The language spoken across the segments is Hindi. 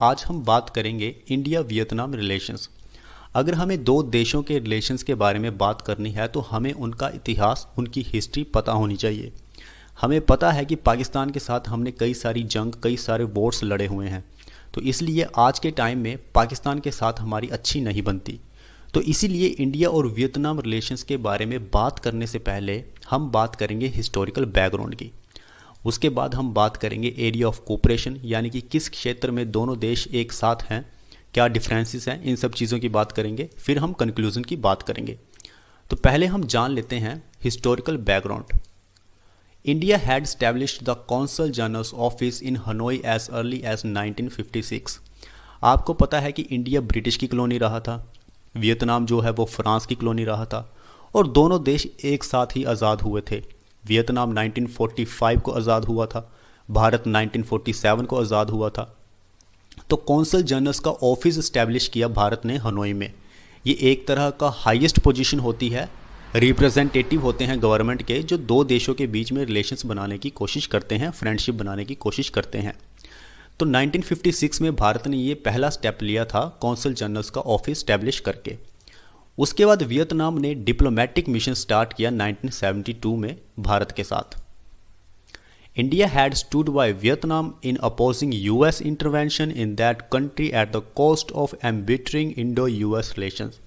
आज हम बात करेंगे इंडिया वियतनाम रिलेशंस। अगर हमें दो देशों के रिलेशंस के बारे में बात करनी है तो हमें उनका इतिहास, उनकी हिस्ट्री पता होनी चाहिए। हमें पता है कि पाकिस्तान के साथ हमने कई सारी जंग, कई सारे वॉर्स लड़े हुए हैं, तो इसलिए आज के टाइम में पाकिस्तान के साथ हमारी अच्छी नहीं बनती। तो इसीलिए इंडिया और वियतनाम रिलेशंस के बारे में बात करने से पहले हम बात करेंगे हिस्टोरिकल बैकग्राउंड की। उसके बाद हम बात करेंगे एरिया ऑफ कोऑपरेशन, यानी कि किस क्षेत्र में दोनों देश एक साथ हैं, क्या डिफरेंसेस हैं, इन सब चीज़ों की बात करेंगे। फिर हम कंक्लूजन की बात करेंगे। तो पहले हम जान लेते हैं historical background. India had established the consul generals office in Hanoi as early as 1956। आपको पता है कि इंडिया ब्रिटिश की कॉलोनी रहा था, वियतनाम जो है वो फ्रांस की कॉलोनी रहा था, और दोनों देश एक साथ ही आज़ाद हुए थे। वियतनाम 1945 को आज़ाद हुआ था, भारत 1947 को आज़ाद हुआ था। तो कौंसल जनरल्स का ऑफिस इस्टेब्लिश किया भारत ने हनोई में। ये एक तरह का हाईएस्ट पोजीशन होती है, रिप्रेजेंटेटिव होते हैं गवर्नमेंट के, जो दो देशों के बीच में रिलेशंस बनाने की कोशिश करते हैं, फ्रेंडशिप बनाने की कोशिश करते हैं। तो 1956 में भारत ने ये पहला स्टेप लिया था कौंसल जनरल्स का ऑफिस स्टैब्लिश करके। उसके बाद वियतनाम ने डिप्लोमेटिक मिशन स्टार्ट किया 1972 में भारत के साथ। India had stood by Vietnam in opposing US intervention in that country at the cost of embittering Indo US relations.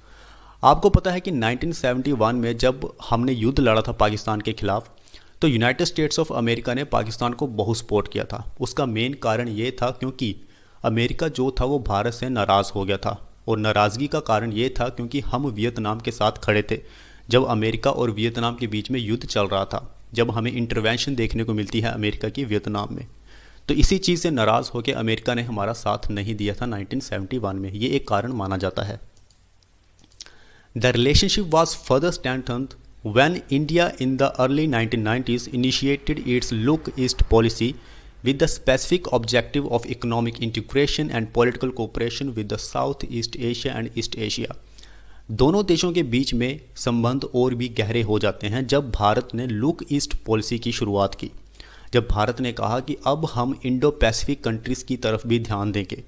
आपको पता है कि 1971 में जब हमने युद्ध लड़ा था पाकिस्तान के खिलाफ, तो यूनाइटेड स्टेट्स ऑफ अमेरिका ने पाकिस्तान को बहुत सपोर्ट किया था। उसका मेन कारण ये था क्योंकि अमेरिका जो था वो भारत से नाराज़ हो गया था, और नाराज़गी का कारण ये था क्योंकि हम वियतनाम के साथ खड़े थे जब अमेरिका और वियतनाम के बीच में युद्ध चल रहा था, जब हमें इंटरवेंशन देखने को मिलती है अमेरिका की वियतनाम में। तो इसी चीज़ से नाराज़ होकर अमेरिका ने हमारा साथ नहीं दिया था 1971 में। ये एक कारण माना जाता है। The relationship was further strengthened when India in the early 1990s initiated its Look East policy with the specific objective of economic integration and political cooperation with the Southeast Asia and East Asia। दोनों देशों के बीच में संबंध और भी गहरे हो जाते हैं जब भारत ने लुक ईस्ट पॉलिसी की शुरुआत की, जब भारत ने कहा कि अब हम इंडो पैसिफिक कंट्रीज़ की तरफ भी ध्यान देंगे,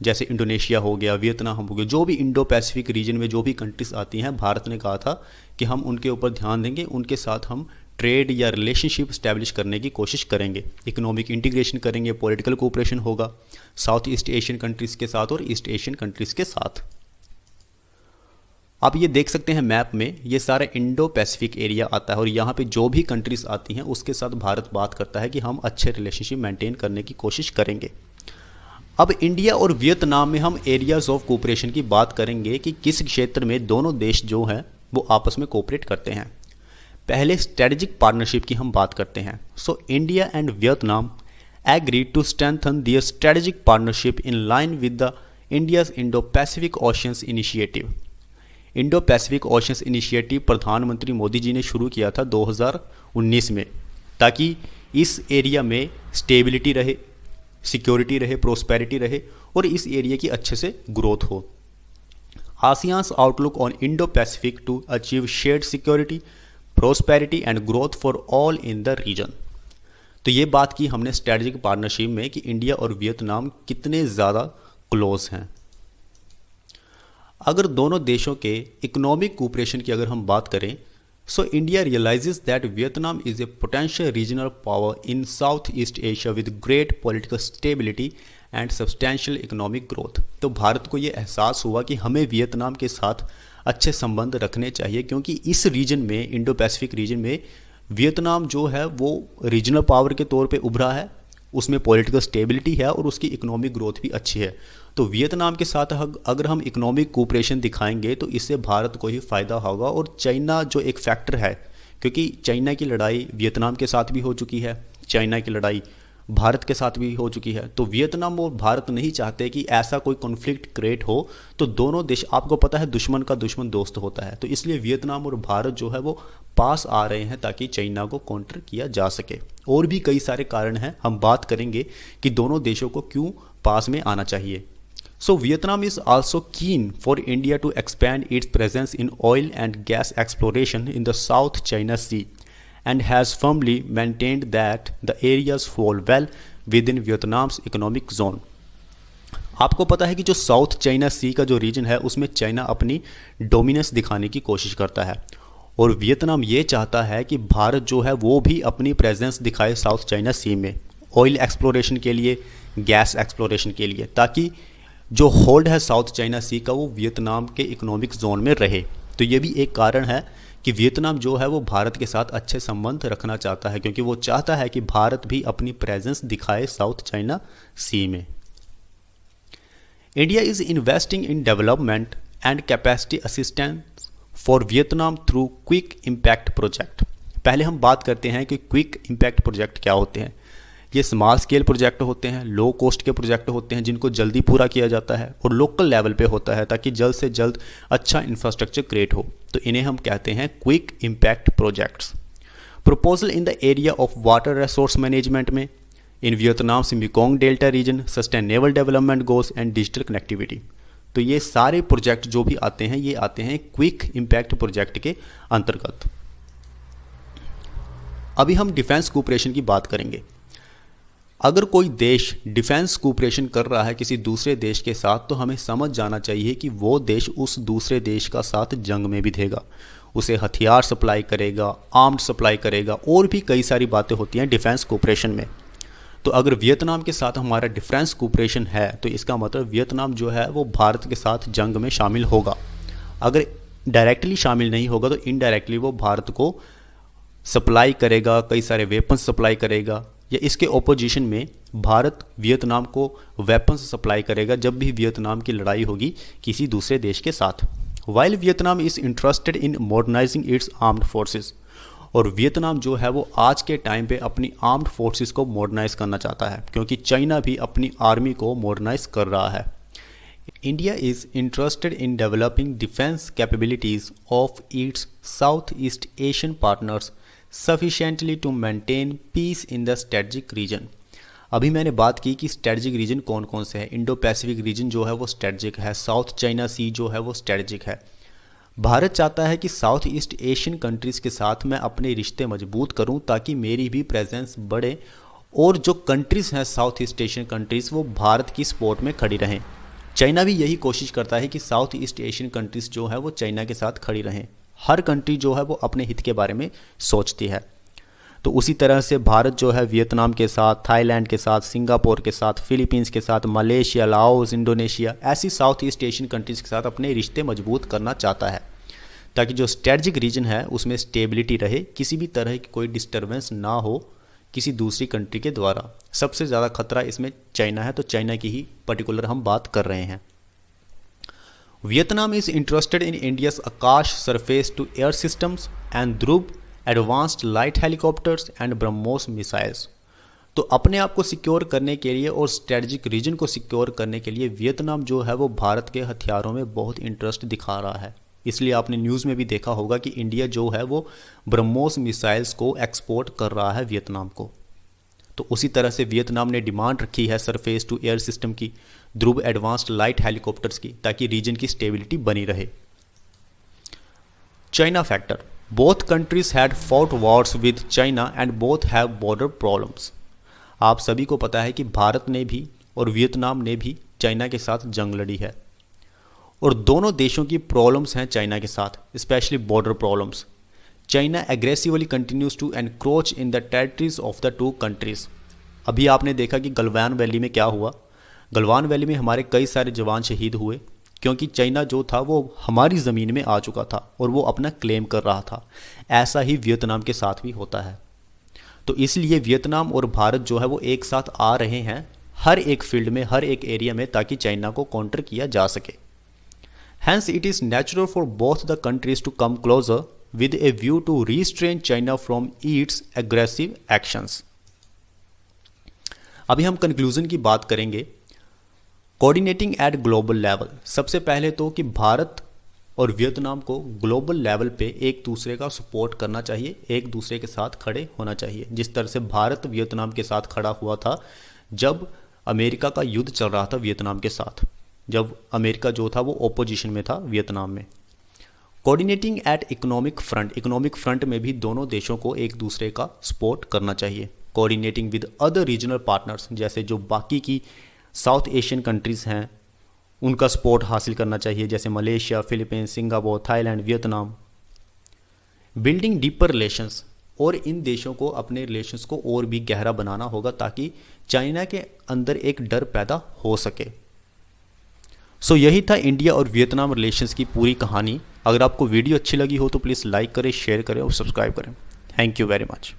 जैसे इंडोनेशिया हो गया, वियतनाम हो गया, जो भी इंडो पैसिफिक रीजन में जो भी कंट्रीज़ आती हैं, भारत ने कहा था कि हम उनके ऊपर ध्यान देंगे, उनके साथ हम ट्रेड या रिलेशनशिप स्टैब्लिश करने की कोशिश करेंगे, इकोनॉमिक इंटीग्रेशन करेंगे, पॉलिटिकल कोऑपरेशन होगा साउथ ईस्ट एशियन कंट्रीज़ के साथ और ईस्ट एशियन कंट्रीज़ के साथ। आप ये देख सकते हैं मैप में, ये सारा इंडो पैसिफिक एरिया आता है, और यहाँ पे जो भी कंट्रीज़ आती हैं उसके साथ भारत बात करता है कि हम अच्छे रिलेशनशिप मेंटेन करने की कोशिश करेंगे। अब इंडिया और वियतनाम में हम एरियाज ऑफ कोऑपरेशन की बात करेंगे कि किस क्षेत्र में दोनों देश जो हैं वो आपस में कोऑपरेट करते हैं। पहले स्ट्रेटेजिक पार्टनरशिप की हम बात करते हैं। So India and Vietnam agreed to strengthen their strategic partnership in line with the India's Indo Pacific oceans initiative. Indo Pacific oceans initiative प्रधानमंत्री मोदी जी ने शुरू किया था 2019 में, ताकि इस एरिया में स्टेबिलिटी रहे, सिक्योरिटी रहे, प्रोस्पेरिटी रहे, और इस एरिया की अच्छे से ग्रोथ हो। ASEAN's outlook on Indo Pacific to achieve shared security, prosperity and growth for all in the region. तो ये बात की हमने स्ट्रेटेजिक पार्टनरशिप में कि इंडिया और वियतनाम कितने ज़्यादा क्लोज हैं। अगर दोनों देशों के इकोनॉमिक कोऑपरेशन की अगर हम बात करें, so India realizes that Vietnam is a potential regional power in Southeast Asia with great political stability and substantial economic growth। तो भारत को ये एहसास हुआ कि हमें वियतनाम के साथ अच्छे संबंध रखने चाहिए, क्योंकि इस रीजन में, इंडो पैसिफिक रीजन में, वियतनाम जो है वो रीजनल पावर के तौर पे उभरा है, उसमें पॉलिटिकल स्टेबिलिटी है और उसकी इकोनॉमिक ग्रोथ भी अच्छी है। तो वियतनाम के साथ अगर हम इकोनॉमिक कोऑपरेशन दिखाएंगे तो इससे भारत को ही फ़ायदा होगा। और चाइना जो एक फैक्टर है, क्योंकि चाइना की लड़ाई वियतनाम के साथ भी हो चुकी है, चाइना की लड़ाई भारत के साथ भी हो चुकी है, तो वियतनाम और भारत नहीं चाहते कि ऐसा कोई कॉन्फ्लिक्ट क्रिएट हो। तो दोनों देश, आपको पता है दुश्मन का दुश्मन दोस्त होता है, तो इसलिए वियतनाम और भारत जो है वो पास आ रहे हैं ताकि चाइना को काउंटर किया जा सके। और भी कई सारे कारण हैं, हम बात करेंगे कि दोनों देशों को क्यों पास में आना चाहिए। So Vietnam is also keen for India to expand its presence in oil and gas exploration in the South China Sea and has firmly maintained that the areas fall well within Vietnam's economic zone। आपको पता है कि जो साउथ चाइना सी का जो रीजन है उसमें चाइना अपनी डोमिनेंस दिखाने की कोशिश करता है और वियतनाम ये चाहता है कि भारत जो है वो भी अपनी प्रेजेंस दिखाए साउथ चाइना सी में, ऑयल एक्सप्लोरेशन के लिए, गैस एक्सप्लोरेशन के लिए, ताकि जो होल्ड है साउथ चाइना सी का वो वियतनाम के इकोनॉमिक जोन में रहे। तो ये भी एक कारण है कि वियतनाम जो है वो भारत के साथ अच्छे संबंध रखना चाहता है, क्योंकि वो चाहता है कि भारत भी अपनी प्रेजेंस दिखाए साउथ चाइना सी में। India is investing in development and capacity assistance for Vietnam through quick impact project. पहले हम बात करते हैं कि क्विक इम्पैक्ट प्रोजेक्ट क्या होते हैं। ये स्मॉल स्केल प्रोजेक्ट होते हैं, लो कॉस्ट के प्रोजेक्ट होते हैं जिनको जल्दी पूरा किया जाता है और लोकल लेवल पे होता है ताकि जल्द से जल्द अच्छा इंफ्रास्ट्रक्चर क्रिएट हो। तो इन्हें हम कहते हैं quick impact projects. Proposal in the area of water resource management में, इन वियतनाम से Mekong delta region, sustainable development goals and digital connectivity. तो ये सारे प्रोजेक्ट जो भी आते हैं ये आते हैं क्विक इम्पैक्ट प्रोजेक्ट के अंतर्गत। अभी हम डिफेंस कोऑपरेशन की बात करेंगे। अगर कोई देश डिफेंस कोऑपरेशन कर रहा है किसी दूसरे देश के साथ तो हमें समझ जाना चाहिए कि वो देश उस दूसरे देश का साथ जंग में भी देगा, उसे हथियार सप्लाई करेगा, आर्म्ड सप्लाई करेगा, और भी कई सारी बातें होती हैं डिफेंस कोऑपरेशन में। तो अगर वियतनाम के साथ हमारा डिफेंस कोऑपरेशन है तो इसका मतलब वियतनाम जो है वो भारत के साथ जंग में शामिल होगा। अगर डायरेक्टली शामिल नहीं होगा तो इनडायरेक्टली वो भारत को सप्लाई करेगा, कई सारे वेपन्स सप्लाई करेगा, या इसके ओपोजिशन में भारत वियतनाम को वेपन्स सप्लाई करेगा जब भी वियतनाम की लड़ाई होगी किसी दूसरे देश के साथ। While Vietnam is interested in modernising it's armed forces, और वियतनाम जो है वो आज के टाइम पे अपनी आर्म्ड फोर्सेस को मॉडर्नाइज करना चाहता है क्योंकि चाइना भी अपनी आर्मी को मॉडर्नाइज कर रहा है। India is interested in developing defence capabilities of its south east Asian partners sufficiently to maintain peace in the strategic region. अभी मैंने बात की कि स्ट्रेटजिक रीजन कौन कौन से हैं। इंडो पैसिफिक रीजन जो है वो स्ट्रेटजिक है, साउथ चाइना सी जो है वो स्ट्रेटजिक है। भारत चाहता है कि साउथ ईस्ट एशियन कंट्रीज़ के साथ मैं अपने रिश्ते मजबूत करूं ताकि मेरी भी प्रेजेंस बढ़े और जो कंट्रीज़ हैं साउथ ईस्ट एशियन कंट्रीज़ वो भारत की सपोर्ट में खड़ी रहें। चाइना भी यही कोशिश करता है कि साउथ ईस्ट एशियन कंट्रीज़ जो है वो चाइना के साथ खड़ी रहें। हर कंट्री जो है वो अपने हित के बारे में सोचती है। तो उसी तरह से भारत जो है वियतनाम के साथ, थाईलैंड के साथ, सिंगापुर के साथ, फिलीपींस के साथ, मलेशिया, लाओस, इंडोनेशिया, ऐसी साउथ ईस्ट एशियन कंट्रीज़ के साथ अपने रिश्ते मजबूत करना चाहता है ताकि जो स्ट्रेटजिक रीजन है उसमें स्टेबिलिटी रहे, किसी भी तरह की कोई डिस्टर्बेंस ना हो किसी दूसरी कंट्री के द्वारा। सबसे ज़्यादा खतरा इसमें चाइना है, तो चाइना की ही पर्टिकुलर हम बात कर रहे हैं। Vietnam is interested in India's Akash surface to air systems and Dhruv advanced light helicopters and BrahMos missiles. तो अपने आप को सिक्योर करने के लिए और स्ट्रेटजिक रीजन को सिक्योर करने के लिए वियतनाम जो है वो भारत के हथियारों में बहुत इंटरेस्ट दिखा रहा है। इसलिए आपने न्यूज़ में भी देखा होगा कि इंडिया जो है वो ब्रह्मोस मिसाइल्स को एक्सपोर्ट कर रहा है वियतनाम को। तो उसी तरह से वियतनाम ने डिमांड रखी है सरफेस टू एयर सिस्टम की, ध्रुव एडवांस्ड लाइट हेलीकॉप्टर्स की, ताकि रीजन की स्टेबिलिटी बनी रहे। China factor, both countries had fought Wars with China and both have border problems. आप सभी को पता है कि भारत ने भी और वियतनाम ने भी चाइना के साथ जंग लड़ी है और दोनों देशों की प्रॉब्लम्स हैं चाइना के साथ, specially border problems. China aggressively continues to encroach in the territories of the two countries. अभी आपने देखा कि गलवान वैली में क्या हुआ। गलवान वैली में हमारे कई सारे जवान शहीद हुए क्योंकि चाइना जो था वो हमारी ज़मीन में आ चुका था और वो अपना क्लेम कर रहा था। ऐसा ही वियतनाम के साथ भी होता है। तो इसलिए वियतनाम और भारत जो है वो एक साथ आ रहे हैं हर एक फील्ड में, हर एक एरिया में, ताकि चाइना को काउंटर किया जा सके। Hence, it is natural for both the countries to come closer with a view to restrain China from its aggressive actions. अभी हम कंक्लूजन की बात करेंगे। कोऑर्डिनेटिंग एट ग्लोबल लेवल, सबसे पहले तो कि भारत और वियतनाम को ग्लोबल लेवल पे एक दूसरे का सपोर्ट करना चाहिए, एक दूसरे के साथ खड़े होना चाहिए। जिस तरह से भारत वियतनाम के साथ खड़ा हुआ था जब अमेरिका का युद्ध चल रहा था वियतनाम के साथ, जब अमेरिका जो था वो ओपोजिशन में था वियतनाम में। Coordinating at economic front, economic front में भी दोनों देशों को एक दूसरे का सपोर्ट करना चाहिए। Coordinating with other regional partners, जैसे जो बाकी की साउथ एशियन कंट्रीज़ हैं उनका सपोर्ट हासिल करना चाहिए, जैसे Malaysia, Philippines, Singapore, Thailand, Vietnam. Building deeper relations, और इन देशों को अपने रिलेशंस को और भी गहरा बनाना होगा ताकि चाइना के अंदर एक डर पैदा हो सके। सो यही था इंडिया और वियतनाम रिलेशंस की पूरी कहानी। अगर आपको वीडियो अच्छी लगी हो तो प्लीज़ लाइक करें, शेयर करें और सब्सक्राइब करें। Thank you very much.